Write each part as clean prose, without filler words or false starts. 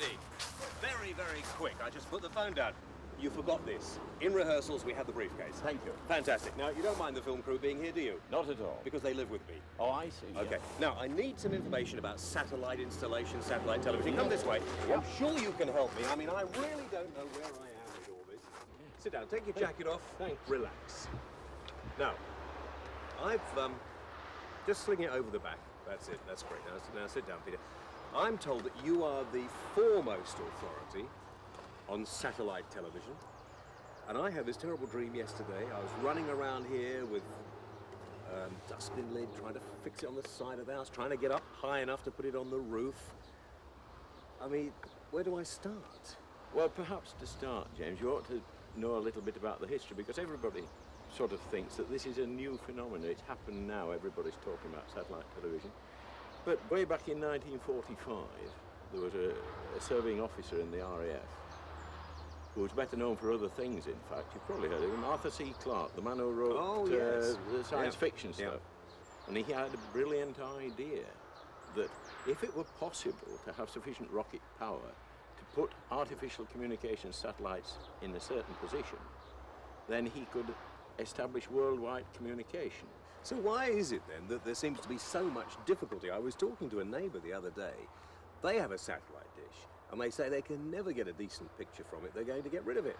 Andy, very, very quick. I just put the phone down. You forgot this. In rehearsals, we had the briefcase. Thank you. Fantastic. Now, you don't mind the film crew being here, do you? Not at all. Because they live with me. Oh, I see. Okay. Yeah. Now, I need some information about satellite installation, satellite television. Come this way. I'm sure you can help me. I mean, I really don't know where I am with all this. Sit down. Take your jacket off. Thanks. Relax. Now, I've just sling it over the back. That's it. That's great. Now sit down, Peter. I'm told that you are the foremost authority on satellite television. And I had this terrible dream yesterday. I was running around here with a dustbin lid, trying to fix it on the side of the house, trying to get up high enough to put it on the roof. I mean, where do I start? Well, perhaps to start, James, you ought to know a little bit about the history, because everybody sort of thinks that this is a new phenomenon. It's happened now. Everybody's talking about satellite television. But way back in 1945, there was a serving officer in the RAF who was better known for other things, in fact. You've probably heard of him, Arthur C. Clarke, the man who wrote the science fiction stuff. And he had a brilliant idea that if it were possible to have sufficient rocket power to put artificial communication satellites in a certain position, then he could establish worldwide communication. So why is it then that there seems to be so much difficulty? I was talking to a neighbour the other day. They have a satellite dish, and they say they can never get a decent picture from it. They're going to get rid of it.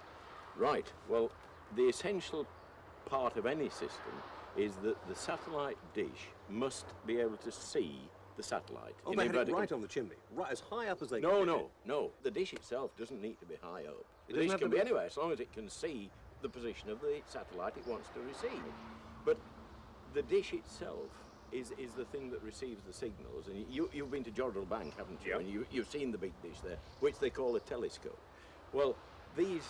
Right. Well, the essential part of any system is that the satellite dish must be able to see the satellite. Oh, they had it right on the chimney, right as high up as they can. No. No. The dish itself doesn't need to be high up. The dish can be anywhere, as long as it can see the position of the satellite it wants to receive. But the dish itself is the thing that receives the signals. And you've been to Jodrell Bank, haven't you? Yep. And you've seen the big dish there, which they call a telescope. Well, these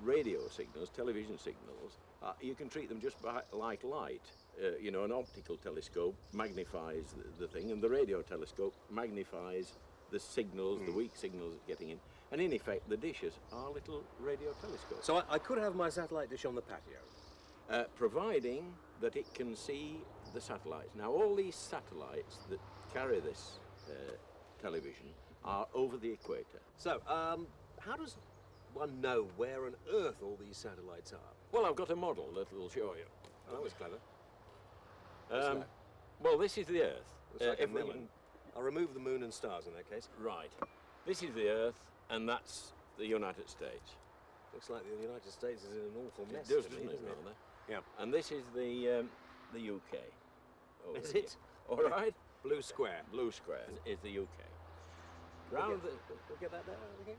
radio signals, television signals, you can treat them just like light. An optical telescope magnifies the thing, and the radio telescope magnifies the signals, the weak signals it's getting in. And in effect, the dishes are little radio telescopes. So I could have my satellite dish on the patio? Providing that it can see the satellites. Now, all these satellites that carry this television are over the equator. So, how does one know where on earth all these satellites are? Well, I've got a model that will show you. Oh, that was clever. Well, this is the Earth. Looks like a melon. I'll remove the moon and stars in that case. Right. This is the Earth, and that's the United States. Looks like the United States is in an awful mess. It does, doesn't it, rather? Yeah. And this is the UK. Is it? All right. Blue square. Blue square is the UK. Round We'll get that there, okay?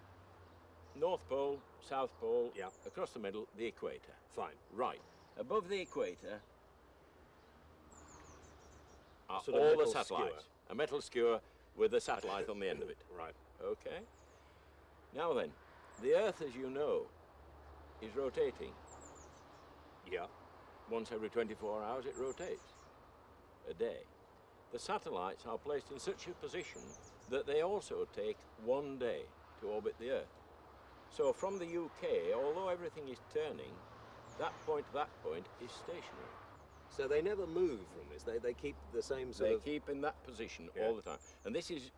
North Pole, South Pole, yeah. Across the middle, the equator. Fine. Right. Above the equator are sort of all the satellites. Skewer. A metal skewer with a satellite on the end of it. Right. Okay. Now then, the Earth, as you know, is rotating. Yeah. Once every 24 hours it rotates a day. The satellites are placed in such a position that they also take 1 day to orbit the Earth. So from the UK, although everything is turning, that point to that point is stationary. So they never move from this. They keep the same sort of... They keep in that position all the time. And this is,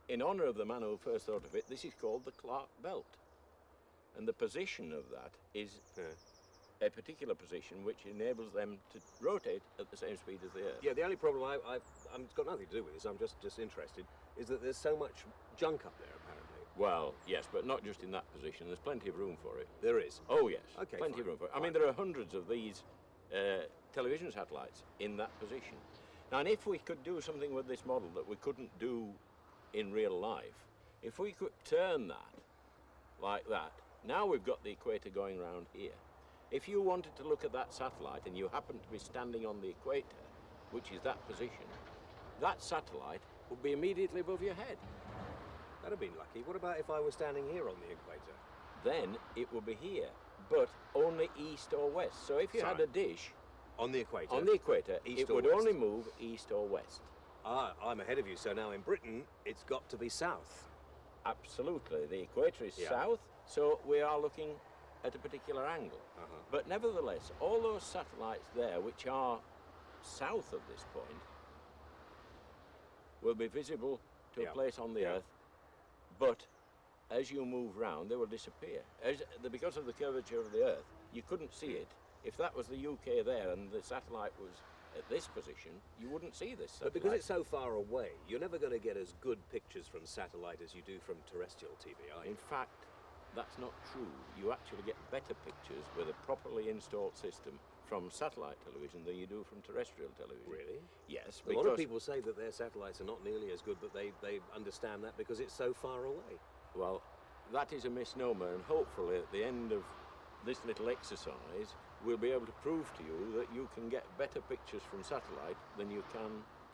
in honour of the man who first thought of it, this is called the Clarke Belt. And the position of that is a particular position which enables them to rotate at the same speed as the Earth. Yeah, the only problem it's got nothing to do with this, I'm just interested, is that there's so much junk up there, apparently. Well, yes, but not just in that position. There's plenty of room for it. There is? Oh, yes. Okay, plenty of room for it. I mean, there are hundreds of these television satellites in that position. Now, and if we could do something with this model that we couldn't do in real life, if we could turn that like that, now we've got the equator going round here. If you wanted to look at that satellite and you happen to be standing on the equator, which is that position, that satellite would be immediately above your head. That'd have been lucky. What about if I was standing here on the equator? Then it would be here, but only east or west. So if you had a dish on the equator, it would only move east or west. Ah, I'm ahead of you. So now in Britain, it's got to be south. Absolutely. The equator is south, so we are looking at a particular angle. But nevertheless, all those satellites there, which are south of this point, will be visible to a place on the Earth, but as you move round, they will disappear. Because of the curvature of the Earth, you couldn't see it. If that was the UK there and the satellite was at this position, you wouldn't see this satellite. But because it's so far away, you're never going to get as good pictures from satellite as you do from terrestrial TV, are you? In fact, that's not true. You actually get better pictures with a properly installed system from satellite television than you do from terrestrial television. Really? Yes, A lot of people say that their satellites are not nearly as good, but they understand that because it's so far away. Well, that is a misnomer, and hopefully at the end of this little exercise, we'll be able to prove to you that you can get better pictures from satellite than you can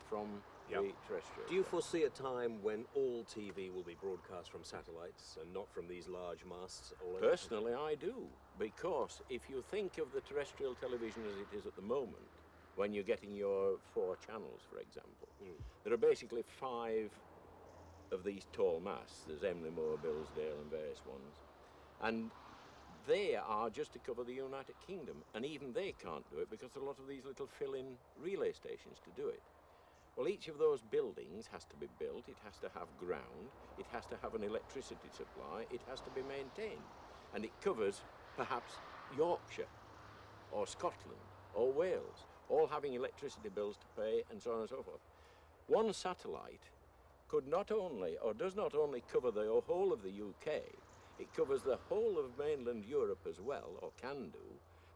from the terrestrial. Do you foresee a time when all TV will be broadcast from satellites and not from these large masts all over? Personally, I do, because if you think of the terrestrial television as it is at the moment, when you're getting your 4 channels, for example, there are basically 5 of these tall masts. There's Emley-Moore, Billsdale and various ones. And they are just to cover the United Kingdom, and even they can't do it because there are a lot of these little fill-in relay stations to do it. Well, each of those buildings has to be built, it has to have ground, it has to have an electricity supply, it has to be maintained. And it covers perhaps Yorkshire or Scotland or Wales, all having electricity bills to pay and so on and so forth. One satellite could not only, or does not only cover the whole of the UK, it covers the whole of mainland Europe as well, or can do,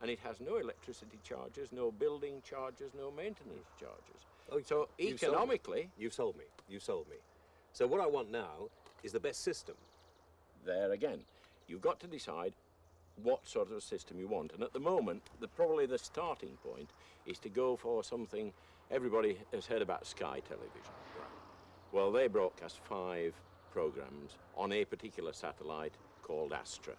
and it has no electricity charges, no building charges, no maintenance charges. Oh, so economically... You've sold me. You've sold me. So what I want now is the best system. There again, you've got to decide what sort of system you want. And at the moment, probably the starting point is to go for something everybody has heard about, Sky Television. Right. Well, they broadcast 5 programs on a particular satellite called Astra.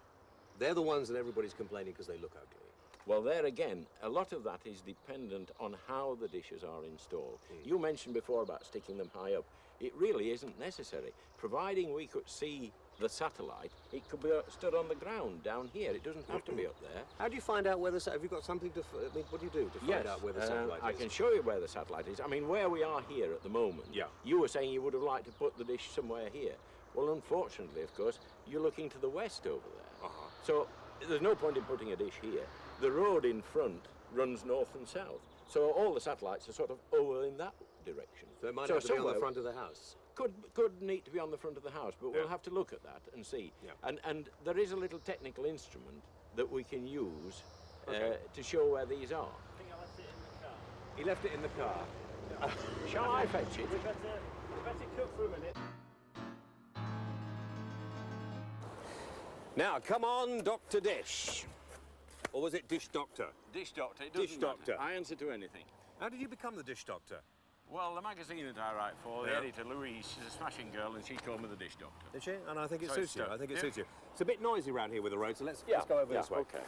They're the ones that everybody's complaining because they look ugly. Well, there again, a lot of that is dependent on how the dishes are installed. You mentioned before about sticking them high up. It really isn't necessary. Providing we could see the satellite, it could be stood on the ground down here. It doesn't have to be up there. How do you find out where the have you got something to, I mean, what do you do to find out where the satellite is? I can show you where the satellite is. I mean, where we are here at the moment, you were saying you would have liked to put the dish somewhere here. Well, unfortunately, of course, you're looking to the west over there. So there's no point in putting a dish here. The road in front runs north and south. So all the satellites are sort of over in that direction. So it might have to be on the front of the house. Could need to be on the front of the house, but we'll have to look at that and see. And there is a little technical instrument that we can use to show where these are. I think I left it in the car. He left it in the car. Shall I fetch it? We better cook for a minute. Now, come on, Dr. Dish. Or was it Dish Doctor? Dish Doctor. It Dish doesn't Doctor. matter. I answer to anything. How did you become the Dish Doctor? Well, the magazine that I write for, the editor Louise, she's a smashing girl, and she called me the Dish Doctor. Did she? And I think it So suits you. it's I think it yeah. suits you. It's a bit noisy around here with the road, so let's go over this way. Okay.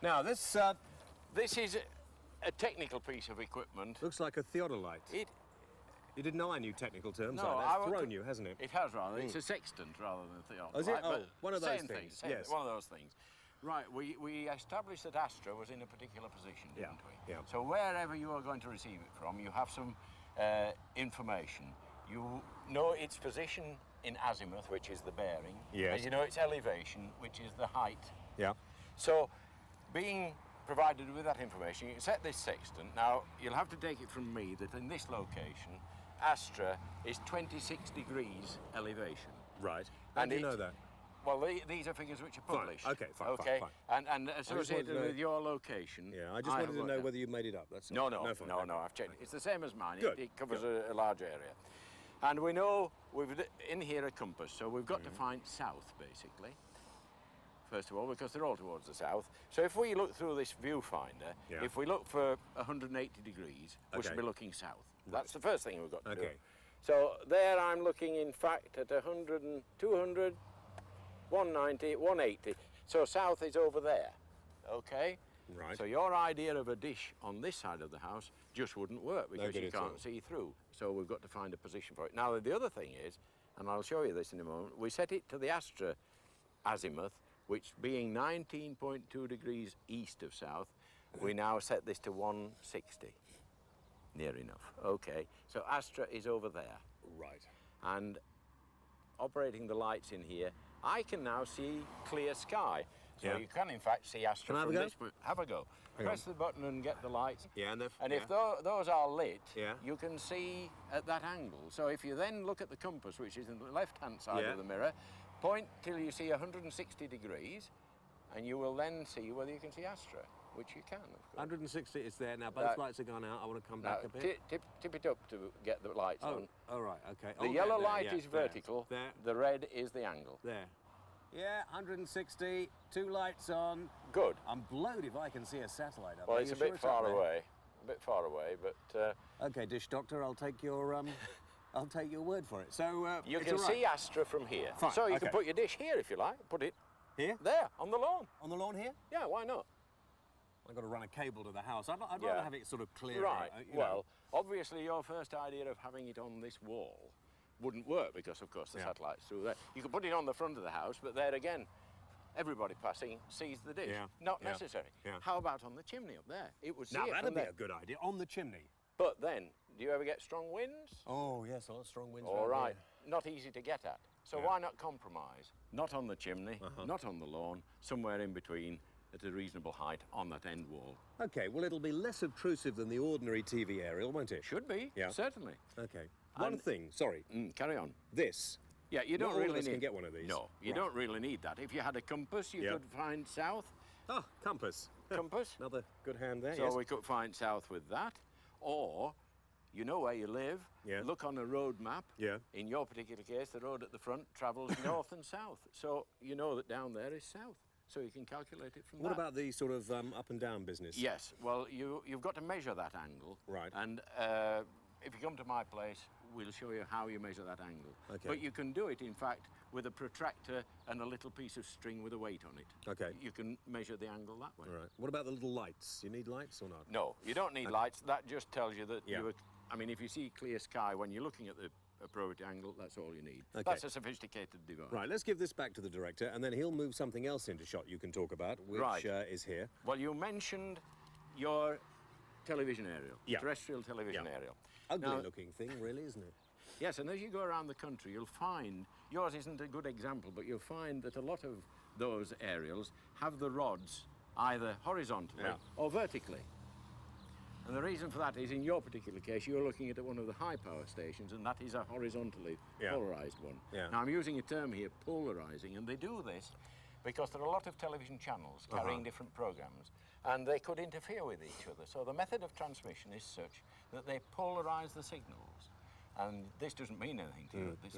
Now, this This is a technical piece of equipment. looks like a theodolite. You didn't know I knew technical terms No, like I that. want thrown to- you, hasn't it? It has rather. It's a sextant rather than a theodolite. Oh, is it? Oh, but one of those same things, Same, yes. one of those things. Right, we established that Astra was in a particular position, didn't we? Yeah. So wherever you are going to receive it from, you have some information. You know its position in azimuth, which is the bearing. Yes. And you know its elevation, which is the height. Yeah. So, being provided with that information, you can set this sextant. Now, you'll have to take it from me that in this location, Astra is 26 degrees elevation. Right. How do you know that? Well, these are figures which are published. Okay, fine, okay? fine. And associated with your location. Yeah, I just wanted to know whether you made it up. That's No, all. no, fine. no, I've checked. It's the same as mine. Good, It covers a large area. And we know we've in here a compass, so we've got to find south, basically. First of all, because they're all towards the south. So if we look through this viewfinder, if we look for 180 degrees, we should be looking south. That's the first thing we've got to do. So there I'm looking, in fact, at 100, 200, 190, 180. So south is over there, okay? Right. So your idea of a dish on this side of the house just wouldn't work because good you at all. can't see through. So we've got to find a position for it. Now, the other thing is, and I'll show you this in a moment, we set it to the Astra azimuth, which being 19.2 degrees east of south, we now set this to 160. Near enough. Okay. So Astra is over there. Right. And operating the lights in here, I can now see clear sky. So Yeah. you can in fact see Astra Can I have from a go? this. But have a go. Hang Press on. the button and get the lights. Yeah, and And if those are lit, Yeah. you can see at that angle. So if you then look at the compass, which is in the left-hand side Yeah. of the mirror, point till you see 160 degrees, and you will then see whether you can see Astra, which you can, of course. 160 is there now. Both That- lights are gone out. I want to come Now, back a bit. tip it up to get the lights on. Oh, right, okay. The yellow light is there, vertical, There, the red is the angle. there. Yeah, 160, 2 lights on. Good. I'm blowed if I can see a satellite up Well, there. it's You a sure bit far up there? away. A bit far away, but Okay, Dish Doctor, I'll take your I'll take your word for it. So you it's can all right. see Astra from here. Fine, So you okay. can put your dish here if you like. Put it Here there on the lawn. on the lawn here. Yeah, why not? I've got to run a cable to the house. I'd Yeah. rather have it sort of clear. Right. You know. Well, obviously your first idea of having it on this wall wouldn't work because, of course, the Yeah. satellite's through there. You could put it on the front of the house, but there again, everybody passing sees the dish. Yeah, Not yeah, necessary. yeah. How about on the chimney up there? It would see Now it that'd from be there. a good idea on the chimney. But then, do you ever get strong winds? Oh yes, a lot of strong winds. All around right, here. not easy to get at. So Yeah. why not compromise? Not on the chimney, Uh-huh. not on the lawn, somewhere in between at a reasonable height on that end wall. Okay, well it'll be less obtrusive than the ordinary TV aerial, won't it? Should be, Yeah. certainly. Okay. One And- thing. Sorry. Carry on. This. Yeah, you Not don't all really of us need... can get one of these. No, you Right. don't really need that. If you had a compass, you Yeah. could find south. Ah, compass. Compass. Another good hand there. So yes. we could find south with that. Or, you know where you live, Yeah. look on a road map. Yeah. In your particular case, the road at the front travels north and south. So you know that down there is south. So you can calculate it from What that. about the sort of up and down business? Yes, well, you've got to measure that angle. Right. And if you come to my place, we'll show you how you measure that angle. Okay. But you can do it, in fact, with a protractor and a little piece of string with a weight on it. Okay. You can measure the angle that way. All right. What about the little lights? You need lights or not? No, you don't need lights. That just tells you that Yeah. I mean, if you see clear sky when you're looking at the appropriate angle, that's all you need. Okay. That's a sophisticated device. Right, let's give this back to the director, and then he'll move something else into shot you can talk about, which Right. is here. Well, you mentioned your television aerial, Yeah. terrestrial television Yeah. aerial. Ugly Now, looking thing, really, isn't it? yes, and as you go around the country, you'll find, yours isn't a good example, but you'll find that a lot of those aerials have the rods either horizontally Yeah. or vertically. And the reason for that is, in your particular case, you're looking at one of the high power stations, and that is a horizontally Yeah. polarized one. Yeah. Now, I'm using a term here, polarizing, and they do this because there are a lot of television channels carrying different programs, and they could interfere with each other. So the method of transmission is such that they polarize the signals. And this doesn't mean anything to you at this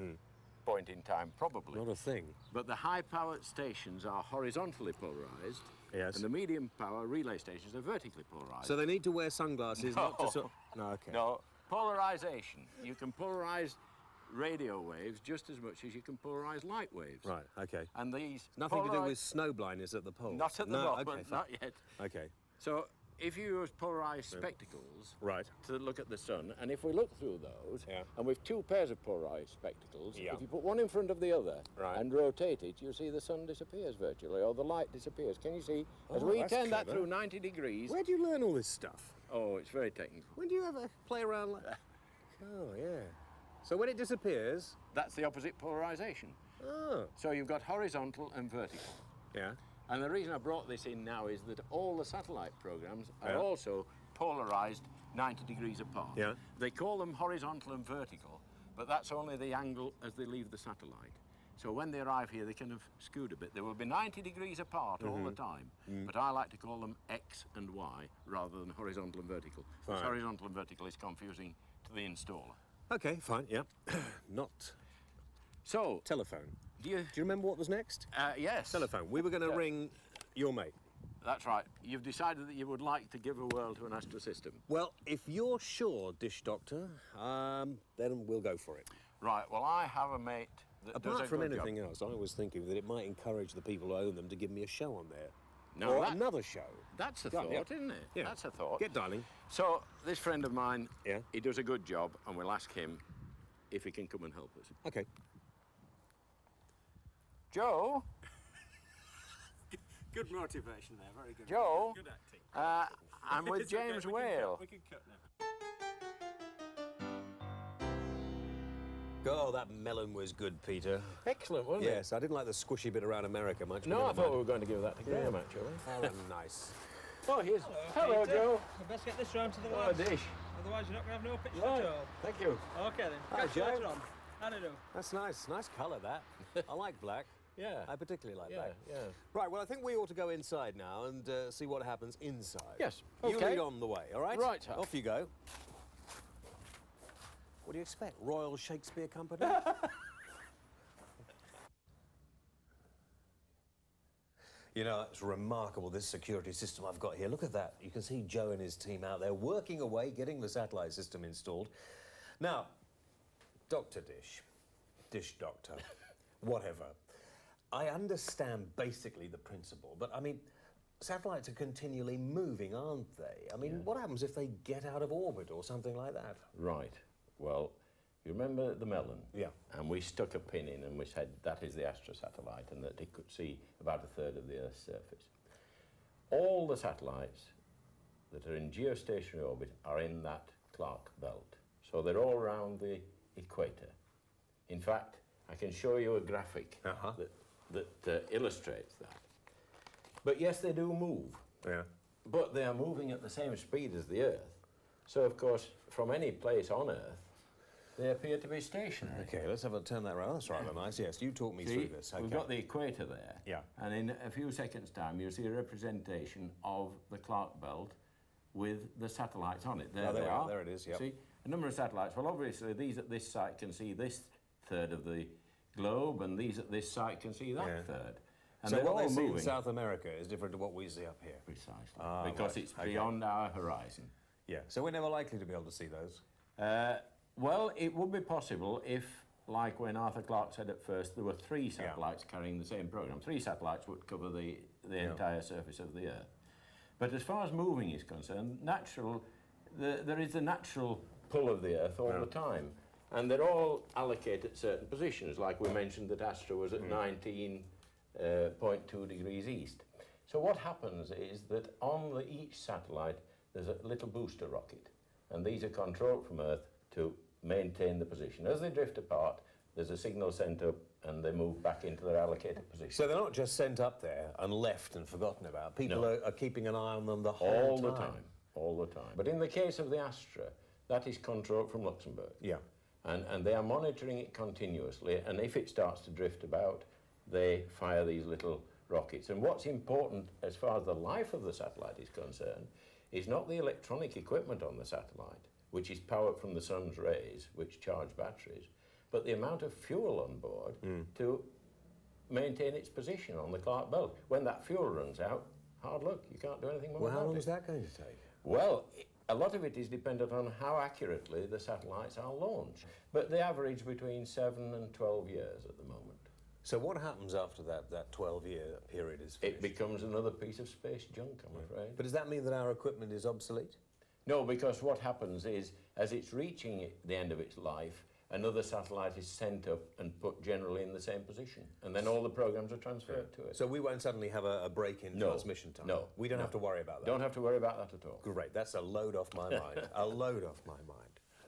point in time, probably. Not a thing. But the high-power stations are horizontally polarized, Yes. and the medium-power relay stations are vertically polarized. So they need to wear sunglasses, not to sort. No, okay. No, polarization. You can polarize radio waves just as much as you can polarize light waves. Right. Okay. And these Nothing to do polari- with snow blindness at the poles. Not at the no, moment, okay, fine. not yet. Okay. So if you use polarized spectacles Right. to look at the sun, and if we look through those, Yeah. and with two pairs of polarized spectacles, Yeah. if you put one in front of the other Right. and rotate it, you'll see the sun disappears virtually, or the light disappears. Can you see? As Oh, we that's turn that clever. through 90 degrees, Where do you learn all this stuff? oh, it's very technical. When do you ever play around like that? Oh, yeah. So when it disappears. That's the opposite polarization. Oh. So you've got horizontal and vertical. Yeah. And the reason I brought this in now is that all the satellite programs are Yeah. also polarized 90 degrees apart. Yeah. They call them horizontal and vertical, but that's only the angle as they leave the satellite. So when they arrive here, they kind of scoot a bit. They will be 90 degrees apart all the time, but I like to call them X and Y rather than horizontal and vertical. Because Fine. horizontal and vertical is confusing to the installer. Okay, fine, yeah. Not So, telephone. do you... Do you remember what was next? yes. Telephone. We were going to Yeah. ring your mate. That's right. You've decided that you would like to give a whirl to an Astra system. Well, if you're sure, Dish Doctor, then we'll go for it. Right, well, I have a mate that does Apart a from good anything job. else, I was thinking that it might encourage the people who own them to give me a show on there. No, or that- another show. That's a Yeah, thought, yeah. isn't it? Yeah. That's a thought. Get dialing. So, this friend of mine, Yeah. he does a good job, and we'll ask him if he can come and help us. Okay. Joe? Good motivation there, very good. Joe? Good acting. I'm with It's okay, James we can Whale. cut, we can cut now. Oh, that melon was good, Peter. Excellent, wasn't it? Yes, I didn't like the squishy bit around America much. but No, never I thought mind. we were going to give that to Graham, actually. Oh, nice. Oh, here's... Hello, Hello, Joe. We best get this round to the Oh, lads. dish. Otherwise, you're not going to have no picture Right. at all. Thank you. Okay, then. Hi, Catch you Joe. later on. How do you do? That's nice. Nice colour, that. I like black. Yeah. I particularly like Yeah, black. yeah. Right, well, I think we ought to go inside now and see what happens inside. Yes, You okay. lead on the way, all right? Right, sir. Off you go. What do you expect? Royal Shakespeare Company? You know, it's remarkable, this security system I've got here. Look at that. You can see Joe and his team out there working away, getting the satellite system installed. Now, Dr. Dish Doctor, whatever. I understand basically the principle, but I mean, satellites are continually moving, aren't they? I mean, what happens if they get out of orbit or something like that? Right. Well, you remember the melon? Yeah. And we stuck a pin in and we said that is the Astra satellite and that it could see about a third of the Earth's surface. All the satellites that are in geostationary orbit are in that Clark belt. So they're all around the equator. In fact, I can show you a graphic that illustrates that. But yes, they do move. Yeah. But they are moving at the same speed as the Earth. So, of course, from any place on Earth, they appear to be stationary. Okay, let's have a turn that around. That's rather nice. Yes, you talk me See, through this. Okay. we've got the equator there. Yeah. And in a few seconds' time, you'll see a representation of the Clark belt with the satellites on it. There Oh, there they we are. are. There it is, yep. See, a number of satellites. Well, obviously, these at this site can see this third of the globe, and these at this site can see that Yeah. third. And So they're what all they see in moving. South America is different to what we see up here. Precisely. Ah, because right. it's Okay. beyond our horizon. Yeah, so we're never likely to be able to see those. Well, it would be possible if, like when Arthur Clarke said at first, there were three satellites carrying the same program. Three satellites would cover the entire surface of the Earth. But as far as moving is concerned, there is a natural pull of the Earth all the time. And they're all allocated at certain positions, like we mentioned that Astra was at 19.2 degrees east. So what happens is that on each satellite there's a little booster rocket, and these are controlled from Earth to maintain the position. As they drift apart, there's a signal sent up and they move back into their allocated position. So they're not just sent up there and left and forgotten about. People are keeping an eye on them the whole all the time. All the time. But in the case of the Astra, that is controlled from Luxembourg. Yeah. And they are monitoring it continuously, and if it starts to drift about, they fire these little rockets. And what's important as far as the life of the satellite is concerned is not the electronic equipment on the satellite, which is powered from the sun's rays, which charge batteries, but the amount of fuel on board to maintain its position on the Clark belt. When that fuel runs out, hard luck, you can't do anything more Well, how about long it. is that going to take? Well, a lot of it is dependent on how accurately the satellites are launched, but they average between 7 and 12 years at the moment. So what happens after that 12-year period is finished? It becomes another piece of space junk, I'm afraid. But does that mean that our equipment is obsolete? No, because what happens is, as it's reaching the end of its life, another satellite is sent up and put generally in the same position, and then all the programs are transferred to it. So we won't suddenly have a break in transmission time? No. We don't have to worry about that? Don't have to worry about that at all. Great, that's a load off my mind. A load off my mind.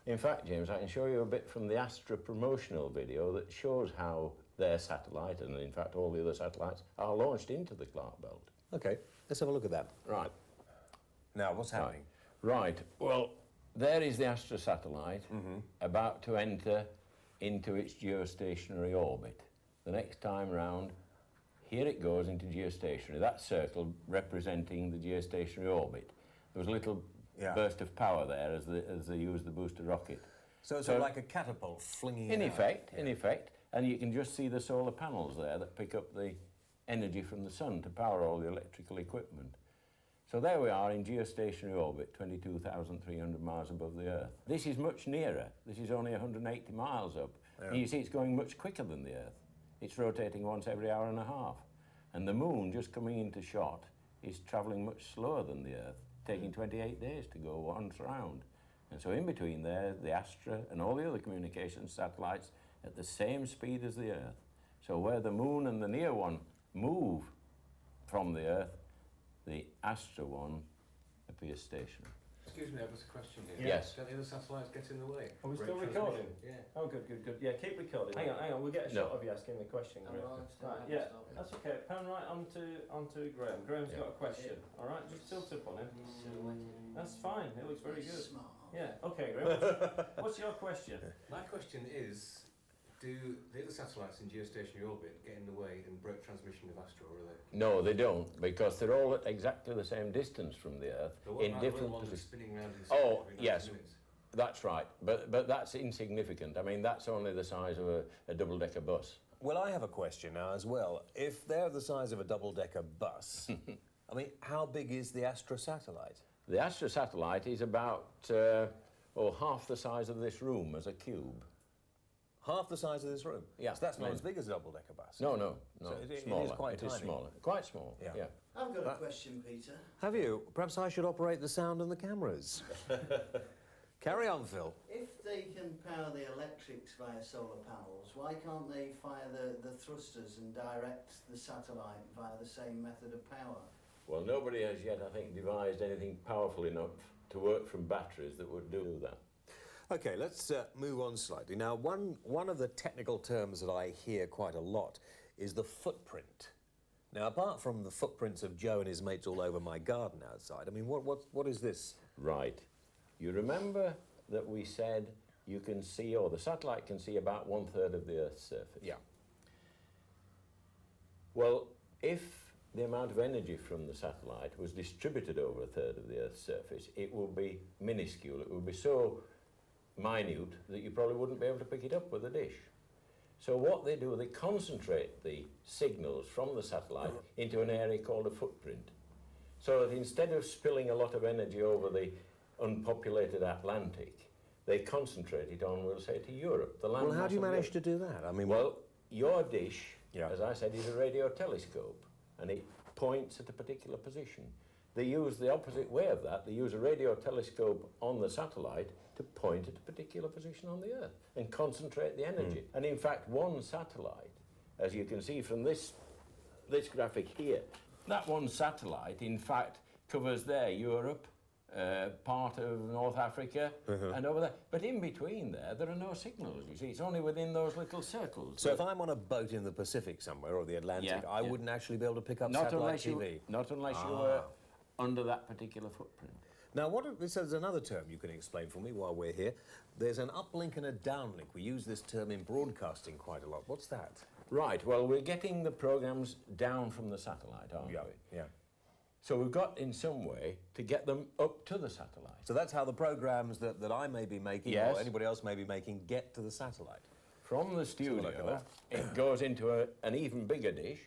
In fact, James, I can show you a bit from the Astra promotional video that shows how their satellite, and in fact all the other satellites, are launched into the Clark belt. Okay, let's have a look at that. Right. Now, what's happening? Right. Well, there is the Astra satellite about to enter into its geostationary orbit. The next time round, here it goes into geostationary. That circle representing the geostationary orbit. There was a little burst of power there as they used the booster rocket. So it's like a catapult flinging In it out. effect, in effect. And you can just see the solar panels there that pick up the energy from the sun to power all the electrical equipment. So there we are in geostationary orbit, 22,300 miles above the Earth. This is much nearer. This is only 180 miles up. And you see it's going much quicker than the Earth. It's rotating once every hour and a half. And the moon, just coming into shot, is travelling much slower than the Earth, taking 28 days to go once round. And so in between there, the Astra and all the other communications satellites at the same speed as the Earth. So where the moon and the near one move from the Earth, the Astra one appears stationary. Excuse me, I've got a question here. Yes. Don't the other satellites get in the way? Are we Break still recording? transmission? Yeah. Oh, good, good, good. Yeah, keep recording. Hang on, we'll get a No. shot of you asking the question, Graham. Right, yeah, that's okay. Pan right onto Graham. Graham's got a question. All right, just tilt up on him. That's fine. It looks very good. Yeah. Okay, Graham. What's your question? My question is, do the other satellites in geostationary orbit get in the way and break transmission of Astro, or are they? No, they don't, because they're all at exactly the same distance from the Earth But what in about the different one that's positions. spinning around in Oh, circle every 90 yes. minutes? That's right, but that's insignificant. I mean, that's only the size of a double-decker bus. Well, I have a question now as well. If they're the size of a double-decker bus, I mean, how big is the Astra satellite? The Astra satellite is about half the size of this room as a cube. Half the size of this room? Yeah. So that's not Yeah. as big as a double-decker bus? No, So it is smaller. quite It is tiny. smaller. Quite small. Yeah. Yeah. I've got a question, Peter. Have you? Perhaps I should operate the sound and the cameras. Carry on, Phil. If they can power the electrics via solar panels, why can't they fire the thrusters and direct the satellite via the same method of power? Well, nobody has yet, I think, devised anything powerful enough to work from batteries that would do that. Okay, let's move on slightly. Now, one of the technical terms that I hear quite a lot is the footprint. Now, apart from the footprints of Joe and his mates all over my garden outside, I mean, what is this? Right. You remember that we said you can see, or the satellite can see about 1/3 of the Earth's surface? Yeah. Well, if the amount of energy from the satellite was distributed over 1/3 of the Earth's surface, it would be minuscule. It would be so minute that you probably wouldn't be able to pick it up with a dish. So what they do, they concentrate the signals from the satellite into an area called a footprint. So that instead of spilling a lot of energy over the unpopulated Atlantic, they concentrate it on, we'll say, to Europe. The Well, how do you landmass of manage Europe. to do that? I mean, Well, your dish, Yeah. as I said, is a radio telescope, and it points at a particular position. They use the opposite way of that. They use a radio telescope on the satellite to point at a particular position on the Earth and concentrate the energy. And in fact, one satellite, as you can see from this graphic here, that one satellite, in fact, covers there Europe, part of North Africa, and over there. But in between there are no signals, you see. It's only within those little circles. so if I'm on a boat in the Pacific somewhere or the Atlantic, Yeah, I yeah. wouldn't actually be able to pick up Not satellite unless TV? not unless you were under that particular footprint. Now, this is another term you can explain for me while we're here. There's an uplink and a downlink. We use this term in broadcasting quite a lot. What's that? Right, well, we're getting the programmes down from the satellite, aren't we? Yeah. So we've got, in some way, to get them up to the satellite. So that's how the programs that I may be making Yes. or anybody else may be making get to the satellite. From the look at studio, that. it goes into an even bigger dish,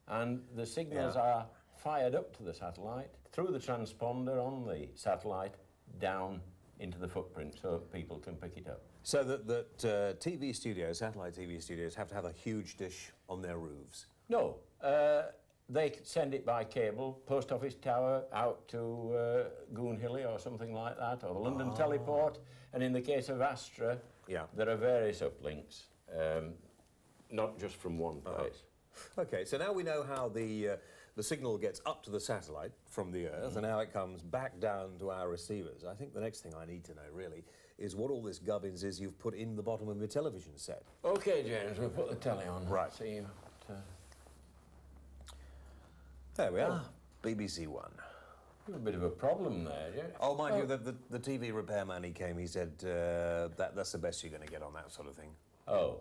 and the signals Yeah. are fired up to the satellite, through the transponder on the satellite, down into the footprint so that people can pick it up. So that TV studios, satellite TV studios, have to have a huge dish on their roofs. No, they send it by cable, Post Office Tower, out to Goonhilly or something like that, or the London Teleport. And in the case of Astra, Yeah. there are various uplinks, not just from one place. Okay, so now we know how the signal gets up to the satellite from the Earth and how it comes back down to our receivers. I think the next thing I need to know, really, is what all this gubbins is you've put in the bottom of your television set. OK, James, we'll put the telly on. Right. See you. There we are, BBC One. You've a bit of a problem there, James. Oh, mind you, the TV repairman, he came, he said that's the best you're going to get on that sort of thing. Oh.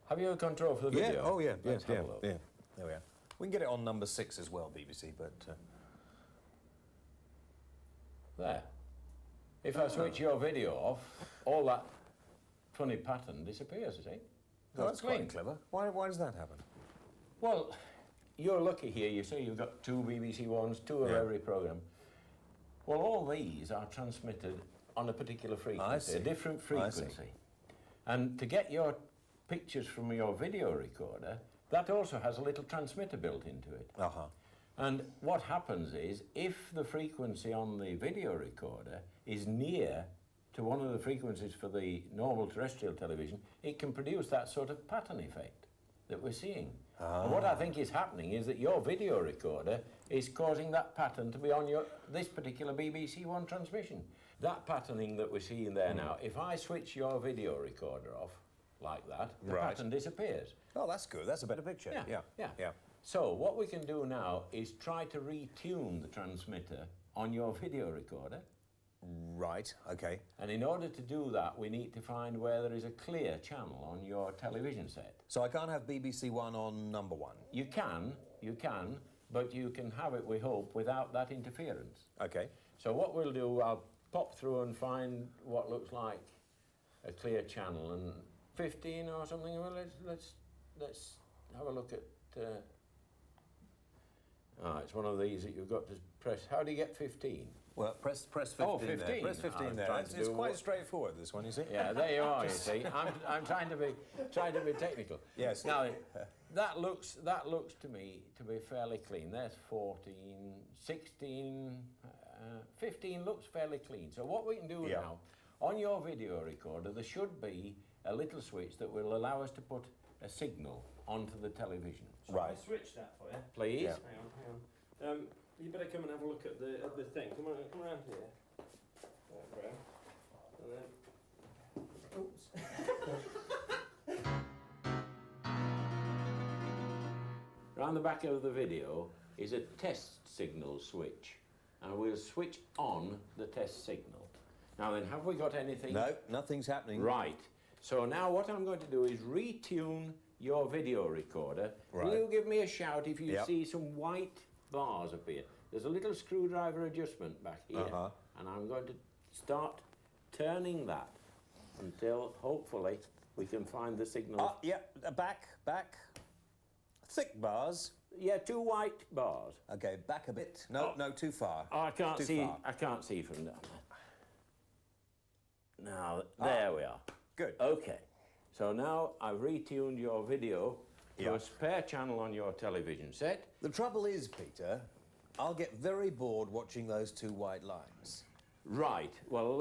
Have you a control for the video? Oh, yeah, Let's have a yeah. look. There we are. We can get it on number 6 as well, BBC, but... There. If I switch your video off, all that funny pattern disappears, you see? Oh, that's clean. quite clever. Why does that happen? Well, you're lucky here. You say you've got 2 BBC Ones, 2 of Yeah. every programme. Well, all these are transmitted on a particular frequency, see. a different I see. frequency. And to get your pictures from your video recorder, that also has a little transmitter built into it. Uh-huh. And what happens is, if the frequency on the video recorder is near to one of the frequencies for the normal terrestrial television, it can produce that sort of pattern effect that we're seeing. And what I think is happening is that your video recorder is causing that pattern to be on this particular BBC One transmission. That patterning that we're seeing there now, if I switch your video recorder off like that, the pattern disappears. Oh, that's good. That's a better picture. Yeah. So what we can do now is try to retune the transmitter on your video recorder. Right, okay. And in order to do that, we need to find where there is a clear channel on your television set. So I can't have BBC One on number 1? You can, but you can have it, we hope, without that interference. Okay. So what we'll do, I'll pop through and find what looks like a clear channel, and 15 or something. Well, let's have a look at. It's one of these that you've got to press. How do you get 15? Well, press 15. Oh, 15. There. Press 15 there. It's quite straightforward, this one, you see. Yeah, there you are. You see, I'm trying to be technical. Yes. Now, that looks to me to be fairly clean. There's 14, 16, 15 looks fairly clean. So what we can do now, on your video recorder, there should be a little switch that will allow us to put a signal onto the television. Shall I switch that for you? Please. Yeah. Hang on. You better come and have a look at the thing. Come around here. There, Graham. And then, oops. Around the back of the video is a test signal switch, and we'll switch on the test signal. Now then, have we got anything? No, nothing's happening. Right. So now what I'm going to do is retune your video recorder. Right. Will you give me a shout if you see some white bars appear? There's a little screwdriver adjustment back here, and I'm going to start turning that until hopefully we can find the signal. Back. Thick bars. Yeah, 2 white bars. Okay, back a bit. No, too far. Oh, I can't too see. Far. I can't see from down there. Now, there we are. Good. Okay. So now I've retuned your video to a spare channel on your television set. The trouble is, Peter, I'll get very bored watching those 2 white lines. Right. Well,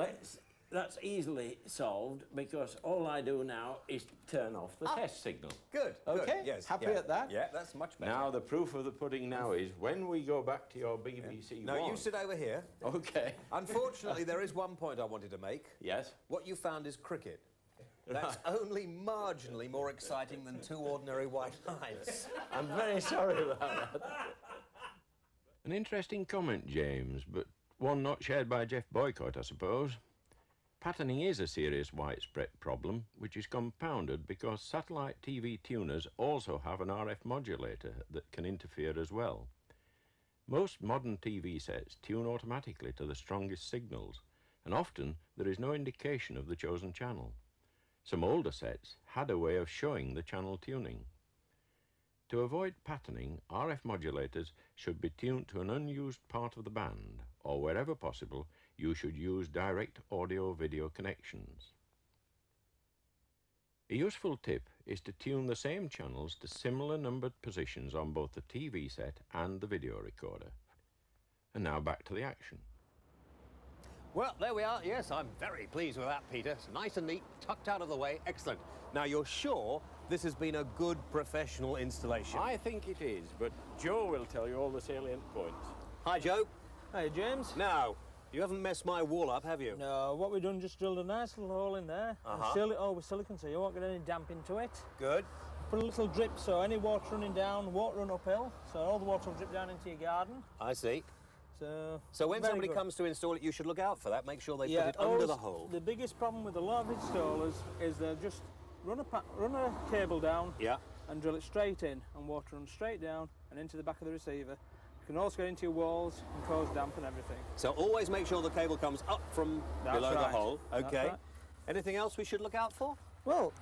that's easily solved because all I do now is turn off the test signal. Good. Okay. Good. Yes. Happy at that? Yeah, that's much better. Now the proof of the pudding now is when we go back to your BBC One. No, you sit over here. Okay. Unfortunately, there is one point I wanted to make. Yes. What you found is cricket. That's only marginally more exciting than 2 ordinary white lines. I'm very sorry about that. An interesting comment, James, but one not shared by Jeff Boycott, I suppose. Patterning is a serious widespread problem, which is compounded because satellite TV tuners also have an RF modulator that can interfere as well. Most modern TV sets tune automatically to the strongest signals, and often there is no indication of the chosen channel. Some older sets had a way of showing the channel tuning. To avoid patterning, RF modulators should be tuned to an unused part of the band, or wherever possible, you should use direct audio-video connections. A useful tip is to tune the same channels to similar numbered positions on both the TV set and the video recorder. And now back to the action. Well, there we are. Yes, I'm very pleased with that, Peter. It's nice and neat, tucked out of the way. Excellent. Now, you're sure this has been a good professional installation? I think it is, but Joe will tell you all the salient points. Hi, Joe. Hey, James. Now, you haven't messed my wall up, have you? No, what we've done, just drilled a nice little hole in there. And sealed it all with silicone so you won't get any damp into it. Good. Put a little drip so any water running down won't run uphill, so all the water will drip down into your garden. I see. So when somebody comes to install it, you should look out for that. Make sure they put it under the hole. The biggest problem with a lot of installers is they'll just run a cable down and drill it straight in, and water runs straight down and into the back of the receiver. It can also get into your walls and cause damp and everything. So always make sure the cable comes up from below the hole. Okay. Right. Anything else we should look out for? Well,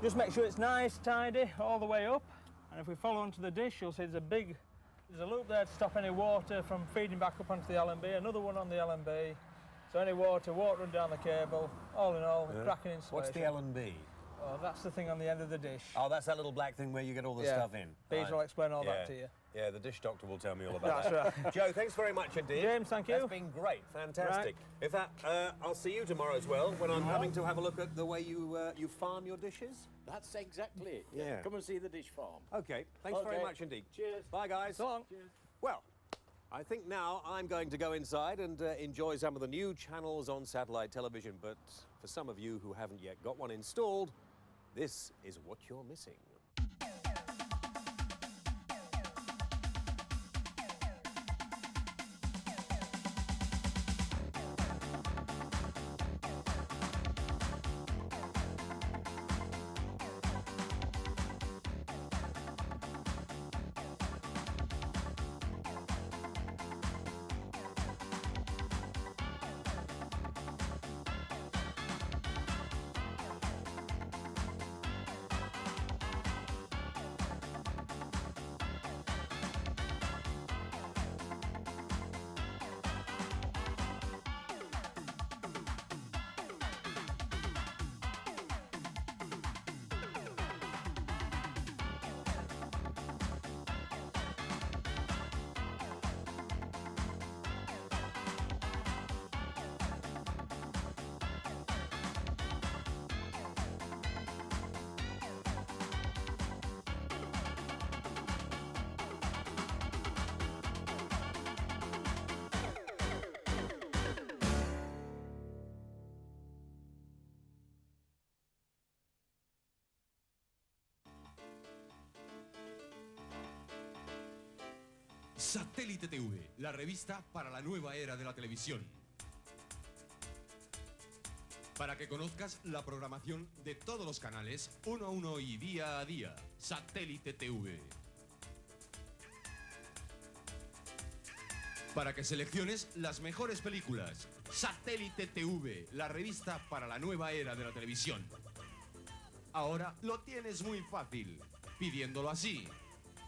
just make sure it's nice, tidy, all the way up. And if we follow onto the dish, you'll see there's a loop there to stop any water from feeding back up onto the LNB, another one on the LNB. So any water run down the cable. All in all, cracking installation. What's the LNB? Oh, that's the thing on the end of the dish. Oh, that's that little black thing where you get all the Yeah. stuff in. Bees will explain all that to you. Yeah, the dish doctor will tell me all about That's that. Joe, thanks very much indeed. James, thank you. That's been great, fantastic. Right. In fact, I'll see you tomorrow as well when I'm coming to have a look at the way you you farm your dishes. That's exactly it. Yeah. Come and see the dish farm. Okay, thanks very much indeed. Cheers. Bye, guys. So long. Cheers. Well, I think now I'm going to go inside and enjoy some of the new channels on satellite television, but for some of you who haven't yet got one installed, this is what you're missing. Satélite TV, la revista para la nueva era de la televisión. Para que conozcas la programación de todos los canales, uno a uno y día a día. Satélite TV. Para que selecciones las mejores películas. Satélite TV, la revista para la nueva era de la televisión. Ahora lo tienes muy fácil, pidiéndolo así.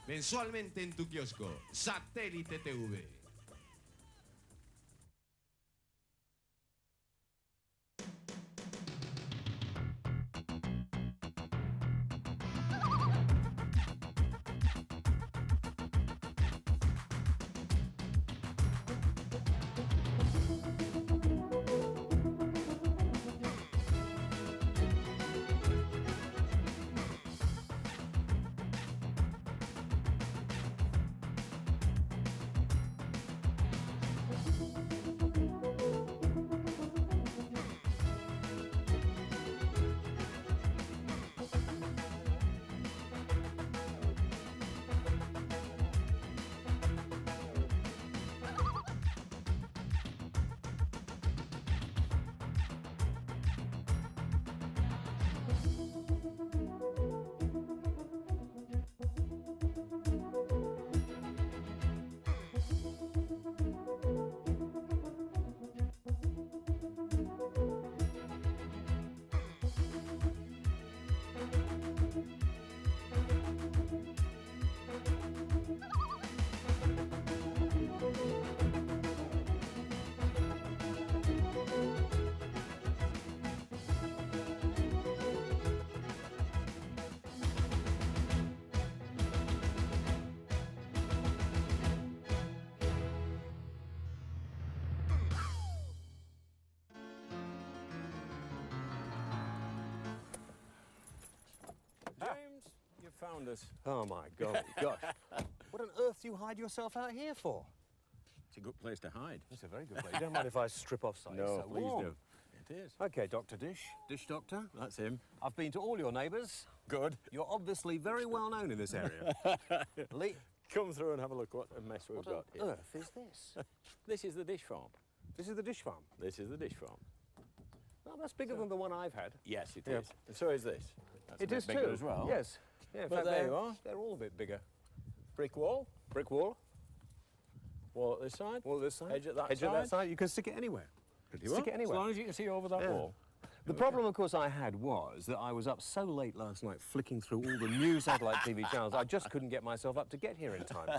Mensualmente en tu kiosco, Satélite TV. James, you found us. Oh my God, gosh. What on earth do you hide yourself out here for? It's a good place to hide. It's a very good place. You don't mind if I strip off slightly? No, It's so please warm. do. It is. Okay, Dr. Dish Doctor. That's him. I've been to all your neighbours. Good. You're obviously very well known in this area. Come through and have a look what a mess we've What got on here. earth is this? This is the dish farm. This is the dish farm. This is the dish farm. Oh, that's bigger than the one I've had. Yes, it Yeah. is. And so is this. That's It a bit is bigger too. as well. Yes. Yeah, in But fact, there they're, you are. They're all a bit bigger. Brick wall. Brick wall. Wall at this side. Wall this side. Edge at that Edge side. at that side. You can stick it anywhere. Pretty Stick it As anywhere. long as you can see over that Yeah. wall. The problem, of course, I had was that I was up so late last night flicking through all the new satellite TV channels, I just couldn't get myself up to get here in time.